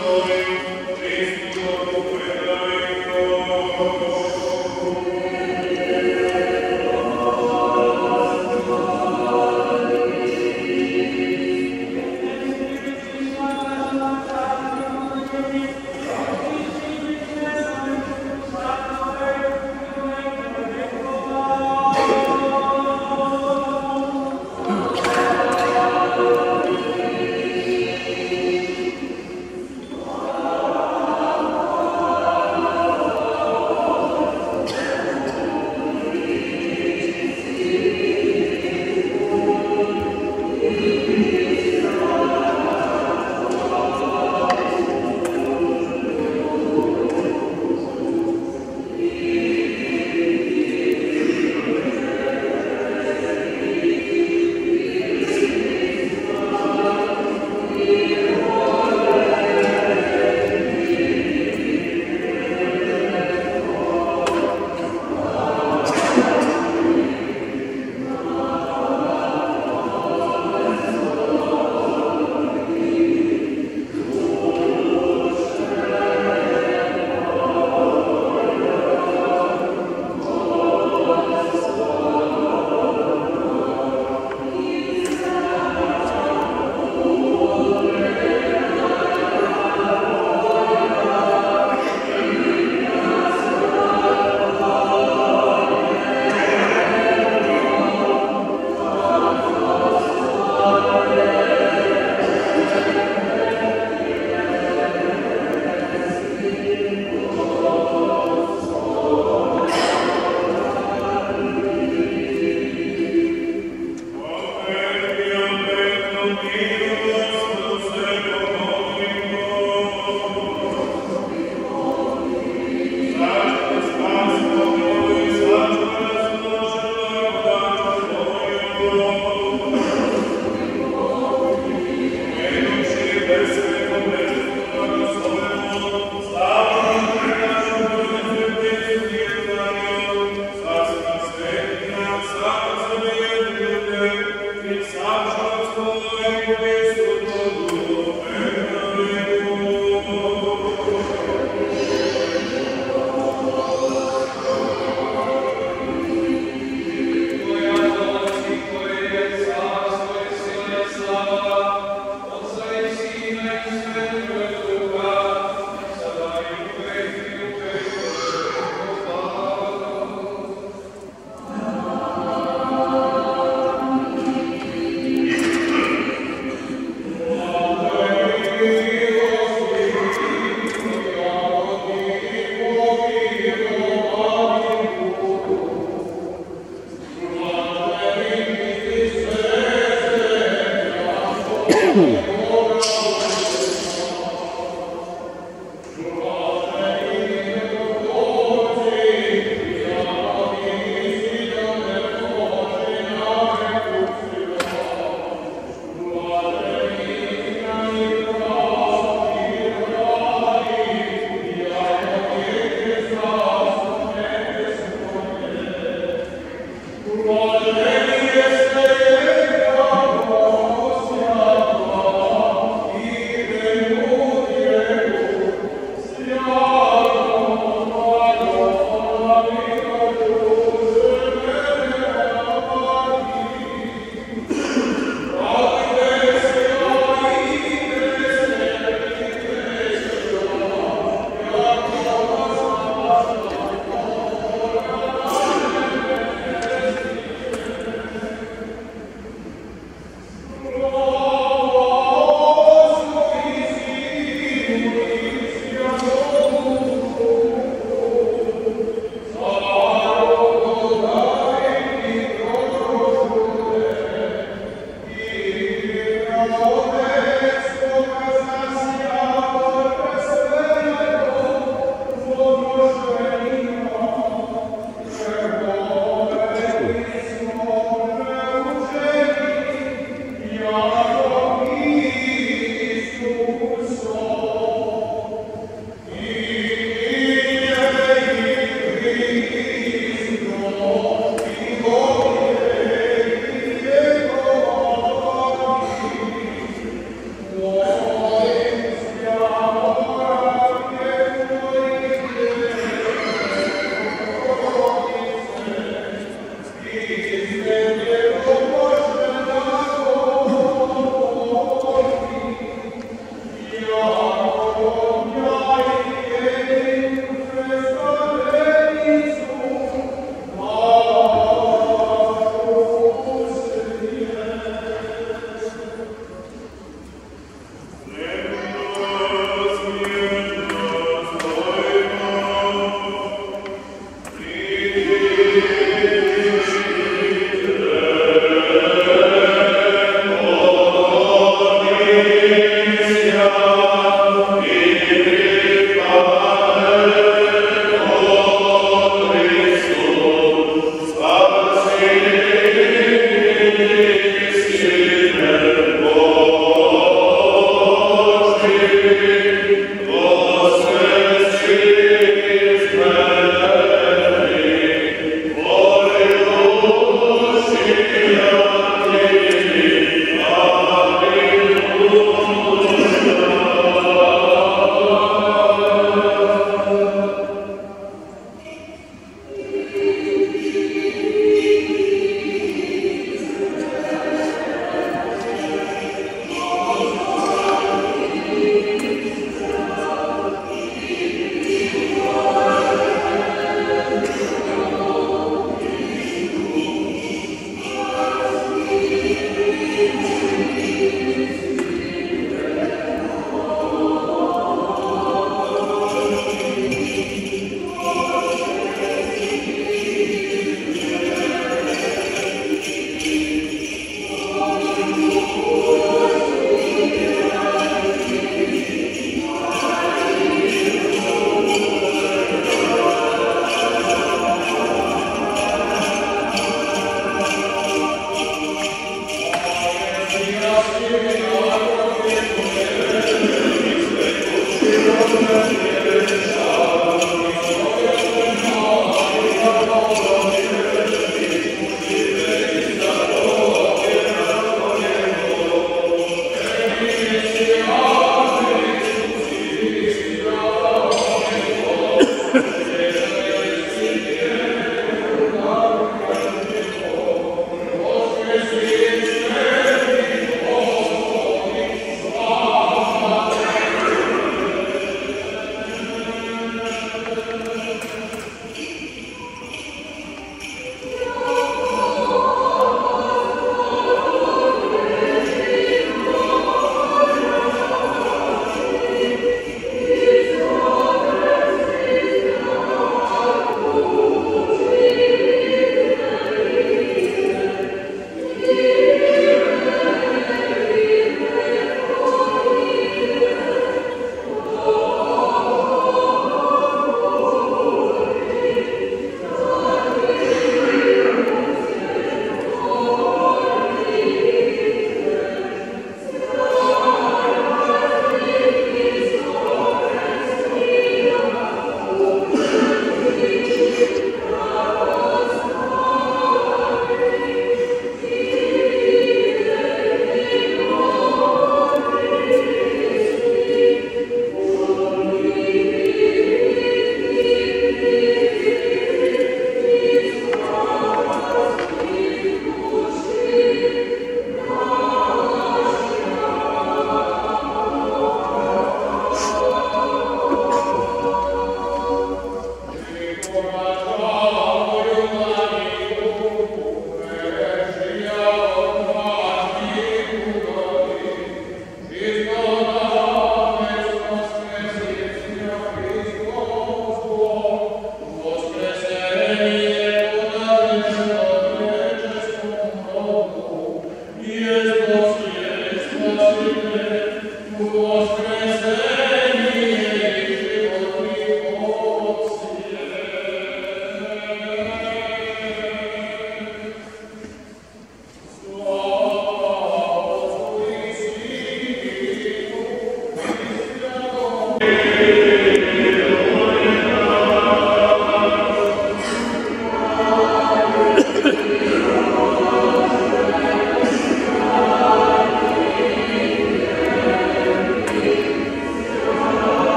Glory, praise the Lord.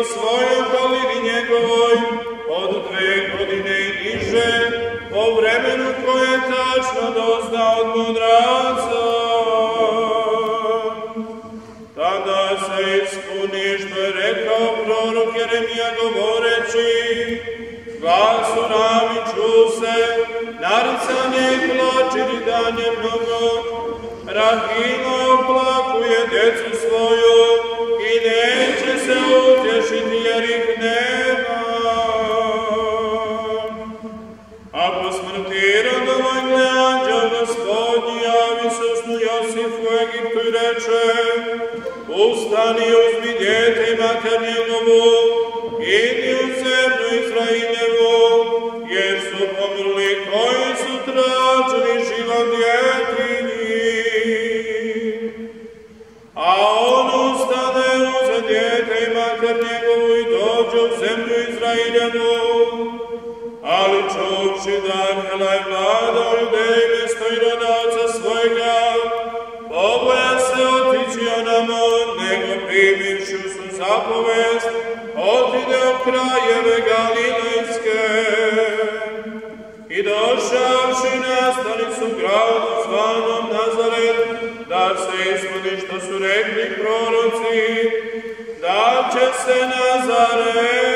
svojoj okolini njegovoj od 2 godine i niže, po vremenu koje tačno dozna od mudraca. Tada se ispuni što je rekao prorok Jeremija govoreći: glasu rami ču se, naricanje i plači ridanje mnogo, Rahila oplakuje djecu svoju i neće se utješiti jer ih nema. A po smrti Irodovoj gle anđel Gospodnji javi se u snu Josifu u Egiptu i reče: ustani, uzmi djete i mater njegovu, idi u zemlju Izrailjevu, jer su pomrli koji su tražili život djetinji. A on ustane, uze djete i mater njegovu i dođe u zemlju Izrailjevu. Ali čuvši da Arhela je vlada u Judeji mjesto Irodaca svojega, poboja se otići onamo, nego primivši u su zapovest, otide u krajeve Galilejske. I došavši na stanicu gradu zvanom Nazaret, da se ispuni što su rekli proroci, da će se Nazarećani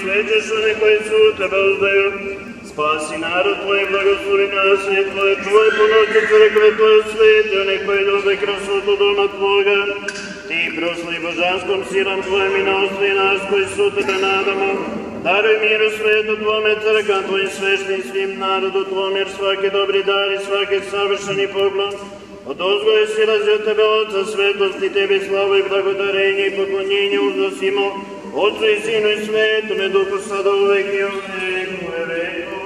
Sveđeš one koji su tebe uzdaju, spasi narod tvoj, blagoslovi nasilje tvoje, čuvaj po noći crkve tvoje svete, one koji ljube krasotu doma tvoga, ti prosli božanskom silom tvojim i naoštri nas koji su tebe nadamo, daruj miru svetu tvome, crkvam tvojim svešnim svim narodu tvom, jer svaki dobri dar i svaki savršeni poklon od ozgoje silazi od tebe, Otca svetosti, tebi slavu i blagodarenje i poklonjenje uznosimo, Otcu i Sinu i Svetome Duhu, sada uvek i u veku vekova.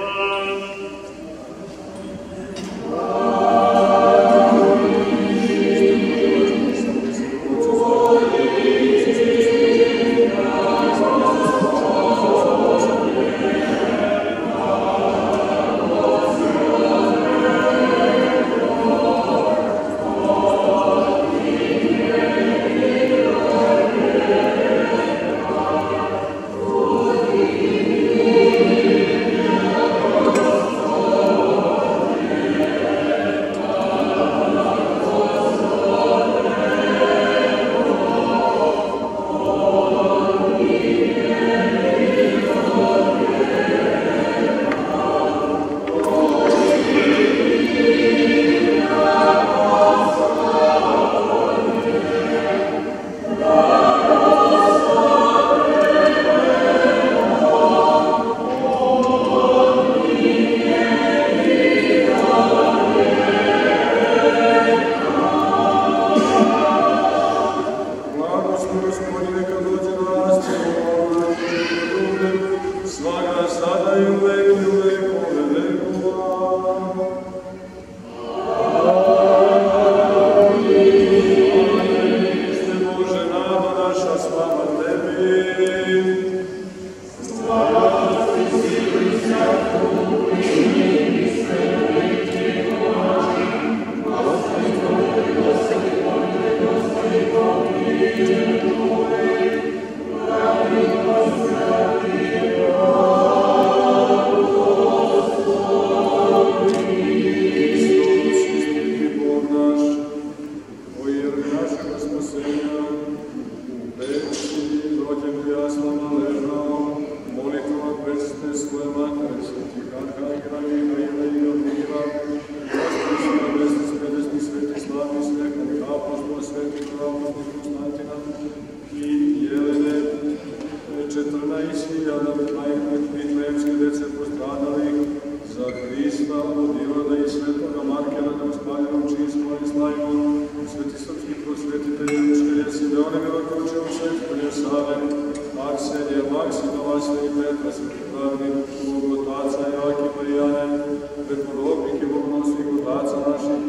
Preporodnike, Bognosnih otaca naših,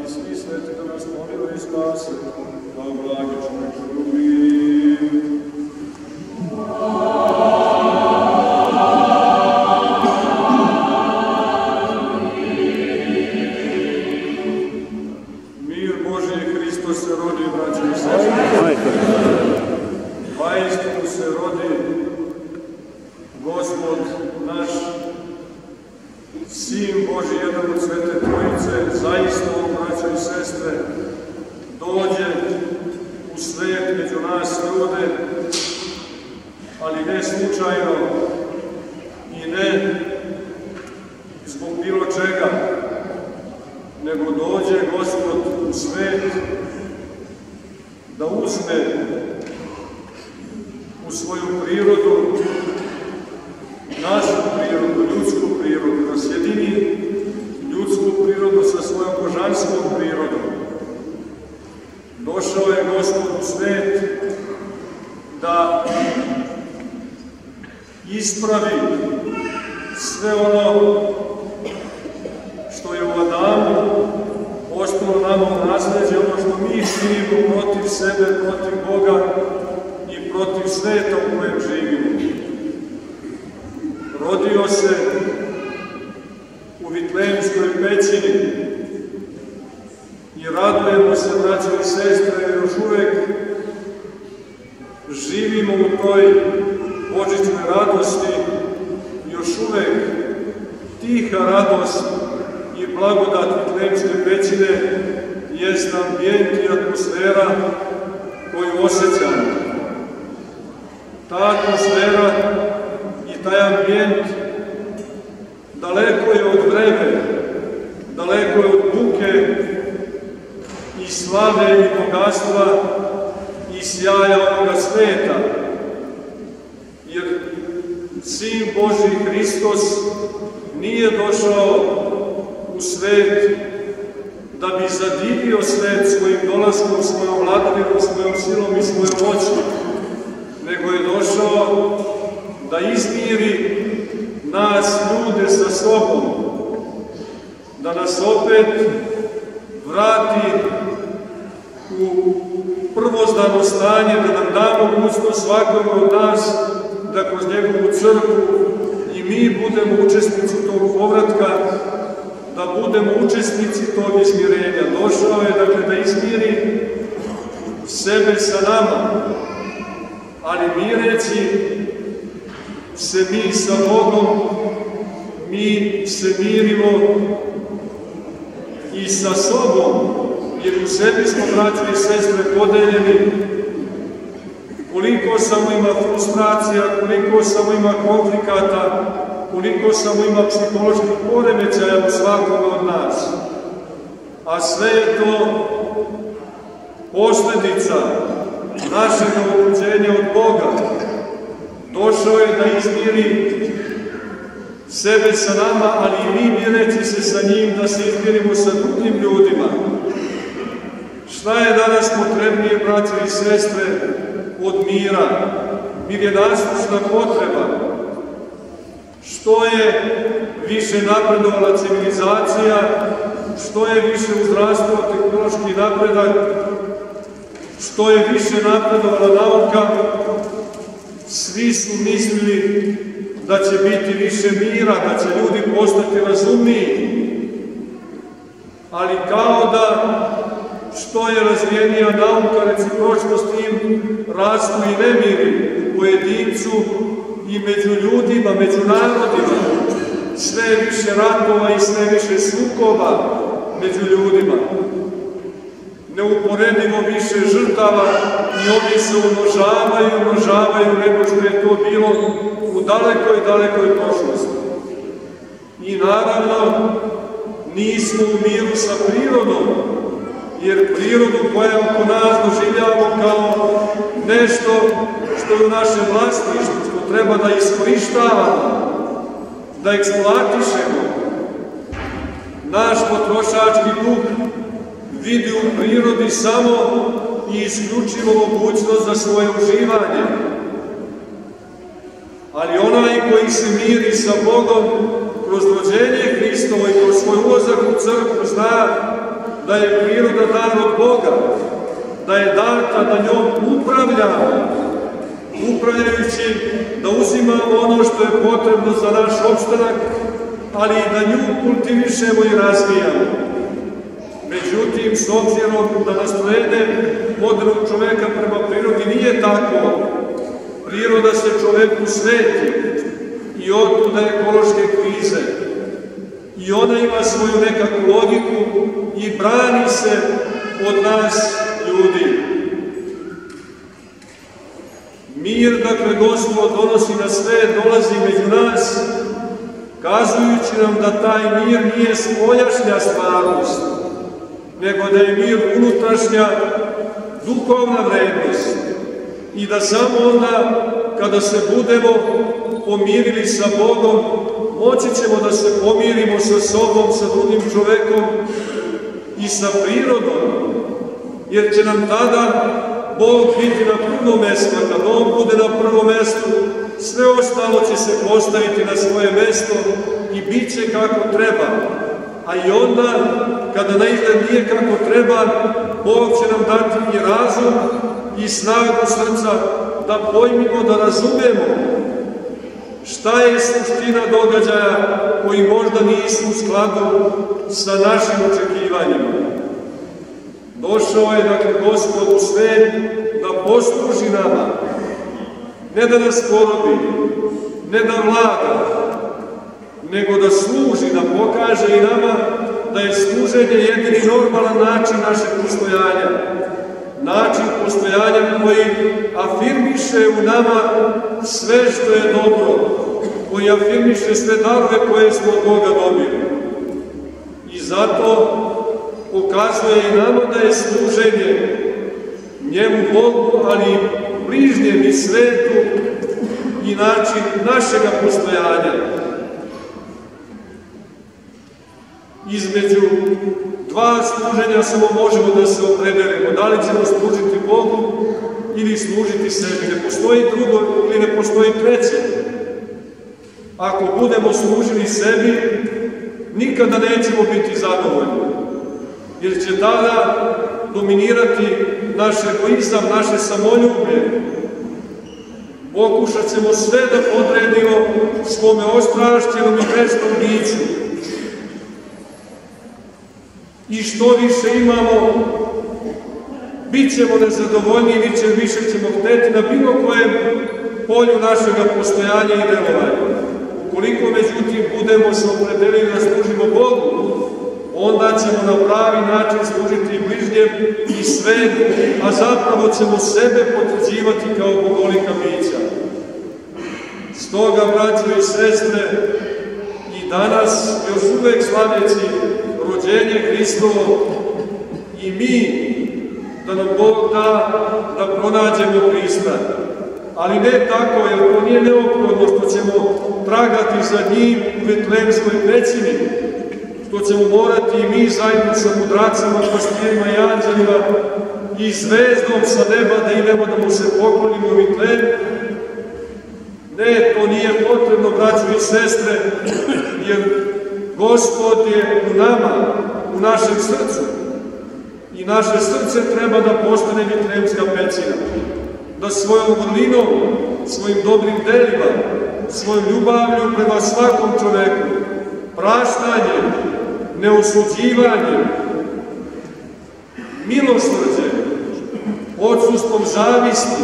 Boži, jedan od Svete Trojice, zaista, braćo i sestre, dođe u svet među nas ljude, ali ne slučajno i ne zbog bilo čega, nego dođe Gospod u svet da uzme u svoju prirodu, našu prirodu, ljudsku prirodu, da sjedini ljudsku prirodu sa svojom božanskom prirodom. Došao je Gospod u svet da ispravi sve ono što je u Adamu ostalo nama u nasleđe, ono što mi živimo protiv sebe, protiv Boga i protiv sveta u kojem živimo. Rodio se u Vitlejemskoj pećini i radujemo se, braćo i sestre, jer još uvek živimo u toj božićnoj radosti, još uvek tiha radost i blagodat Vitlejemske pećine jest ambijent i atmosfera koju osjećamo. Ta atmosfera i taj ambijent daleko je od vreme, daleko je od buke i slave i bogatstva i sjaja ovoga sveta. Jer Sin Božji Hristos nije došao u svet da bi zadivio svet svojim dolaskom, svojom vladavinom, svojom silom i svojom moći, nego je došao da izmiri nas ljude sa sobom, da nas opet vrati u prvozdano stanje, da nam da mogućnost svakome od nas da kroz njegovu crkvu i mi budemo učesnici tog povratka, da budemo učesnici tog izmirenja. Došao je, dakle, da izmiri sebe sa nama, ali mireći se mi sa Bogom, mi se mirimo i sa sobom, jer u sebi smo, braćo i sestre, podeljeni. Koliko samo ima frustracija, koliko samo ima konflikata, koliko samo ima psiholoških poremećaja u svakome od nas. A sve je to posljedica našeg odlučenja od Boga. Došao je da izmiri sebe sa nama, ali i mi mireći se sa njim, da se izmirimo sa drugim ljudima. Šta je danas potrebnije, braće i sestre, od mira? Mir je nasušna potreba. Što je više napredovala civilizacija, što je više uzdravstvo, tehnološki napredak, što je više napredovala nauka, svi su mislili da će biti više mira, da će ljudi postati razumniji. Ali kao da što je razvijenija nauka, recipročnost, tim rastu i nemiri u pojedincu i među ljudima, među narodima. Sve više ratova i sve više sukoba među ljudima. Neuporedivo više žrtava i oni se umnožavaju nego što je to bilo u dalekoj prošlosti. I naravno, nismo u miru sa prirodom, jer prirodu koja oko nas doživljavamo kao nešto što je u našem vlasništvu, što treba da iskorištavamo, da eksploatišemo. Naš potrošački duh vidi u prirodi samo i isključivo mogućnost za svoje uživanje. Ali onaj koji se miri sa Bogom kroz rođenje Hristovo i kroz svoj ulazak u crkvu zna da je priroda dan od Boga, da je data da njom upravljamo, upravljajući da uzimamo ono što je potrebno za naš opstanak, ali i da nju kultivišemo i razvijamo. Međutim, s obzirom da nastrojenje modernog čoveka prema prirodi nije tako, priroda se čoveku sveti i otuda ekološke krize i ona ima svoju nekakvu logiku i brani se od nas ljudi. Mir, dakle, Gospod donosi na sve, dolazi među nas, kazujući nam da taj mir nije spoljašnja stvarnost, nego da je mir unutrašnja duhovna vrednost i da samo onda, kada se budemo pomirili sa Bogom, moći ćemo da se pomirimo sa sobom, sa drugim čovekom i sa prirodom, jer će nam tada Bog biti na prvom mestu, a kad On bude na prvom mestu, sve ostalo će se postaviti na svoje mesto i bit će kako treba. A i onda, kada na izgled nije kako treba, Bog će nam dati i razum i snagu srca da pojmimo, da razumemo šta je suština događaja koji možda nisu u skladu sa našim očekivanjima. Došao je, dakle, Gospod u svet da posluži nama, ne da nas porobi, ne da vlada, nego da služi, da pokaže i nama da je služenje jedini normalan način našeg postojanja. Način postojanja koji afirmiše u nama sve što je dobro, koji afirmiše sve darove koje smo od Boga dobili. I zato pokazuje i nama da je služenje njemu Bogu, ali i bližnjem i svetu i način našega postojanja. Između dva služenja samo možemo da se opredelimo. Da li ćemo služiti Bogu ili služiti sebi. Ne postoji drugo ili ne postoji treće. Ako budemo služili sebi, nikada nećemo biti zadovoljni. Jer će tada dominirati naš egoizam, naše samoljublje. Pokušat ćemo sve da podredimo svome ostrašćenom i grešnom biću. I što više imamo, bit ćemo nezadovoljni ili više ćemo hteti na bilo kojem polju našega postojanja i delovanja. Ukoliko, međutim, budemo se opredelili da služimo Bogu, onda ćemo na pravi način služiti i bližnjem i svetu, a zapravo ćemo sebe potvrđivati kao bogolika bića. Stoga, braćo i sestre, i danas, još uvek slaveći rođenje Hristovo, i mi, da nam Bog da pronađemo Hrista. Ali ne tako, jer to nije neophodno što ćemo tragati za njim u Betlehemskoj pećini, što ćemo morati i mi zajedno sa mudracama, pastirima i anđelima i zvezdom sa neba da idemo da mu se poklonimo u Betlehem. Ne, to nije potrebno, braćo i sestre, jer Gospod je u nama, u našem srcu. I naše srce treba da postane Betlehemska pećina. Da svojom vrlinom, svojim dobrim delima, svojom ljubavlju prema svakom čoveku, praštanjem, neosuđivanjem, milosrđem, odsustvom zavisti,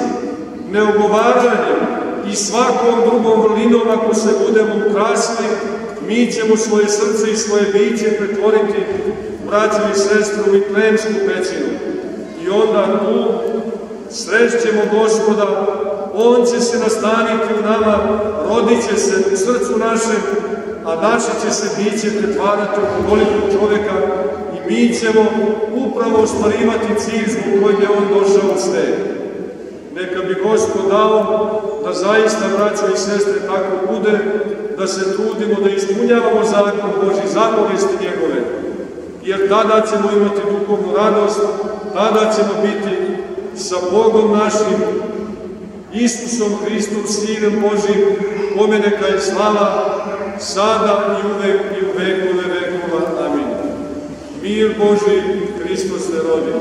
neogovaranjem i svakom drugom vrlinom, ako se budemo ukrasili, mi ćemo svoje srce i svoje biće pretvoriti, braćo i sestre, u Betlehemsku pećinu. I onda tu srećemo Gospoda, On će se nastaniti u nama, rodit će se u srcu našem, a naše će se biće pretvarati u bogolikog čoveka i mi ćemo upravo ostvarivati cilj zbog kojeg je On došao u svet. Neka bi Gospod dao da zaista, braćo i sestre, tako bude, da se trudimo da ispunjavamo zakon Božji, zapovesti njegove, jer tada ćemo imati duhovnu radost, tada ćemo biti sa Bogom našim, Isusom Hristom, Sinem Božjim, kome neka je slava, sada i uvek i u vekove vekova. Amin. Mir Božji, Hristos se rodi.